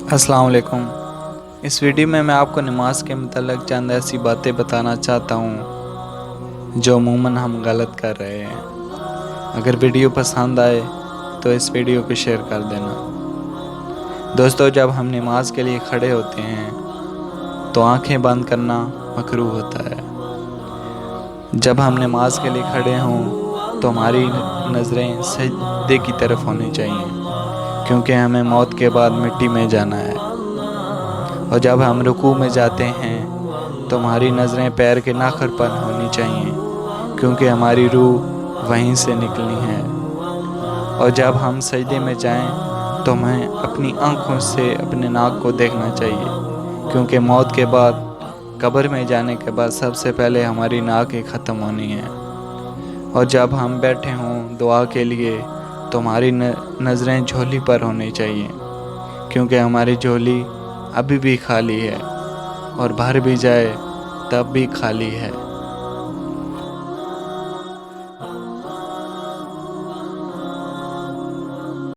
अस्सलाम वालेकुम। इस वीडियो में मैं आपको नमाज के मतलब चंद ऐसी बातें बताना चाहता हूँ जो अमूमन हम गलत कर रहे हैं। अगर वीडियो पसंद आए तो इस वीडियो को शेयर कर देना। दोस्तों, जब हम नमाज के लिए खड़े होते हैं तो आंखें बंद करना मकरूह होता है। जब हम नमाज के लिए खड़े हों तो हमारी नज़रें सजदे की तरफ होनी चाहिए, क्योंकि हमें मौत के बाद मिट्टी में जाना है। और जब हम रुकू में जाते हैं तो हमारी नज़रें पैर के नाखर पर होनी चाहिए, क्योंकि हमारी रूह वहीं से निकलनी है। और जब हम सजदे में जाएं तो हमें अपनी आँखों से अपने नाक को देखना चाहिए, क्योंकि मौत के बाद कब्र में जाने के बाद सबसे पहले हमारी नाक ही ख़त्म होनी है। और जब हम बैठे हों दुआ के लिए तो हमारी नज़रें झोली पर होनी चाहिए, क्योंकि हमारी झोली अभी भी खाली है और भर भी जाए तब भी खाली है।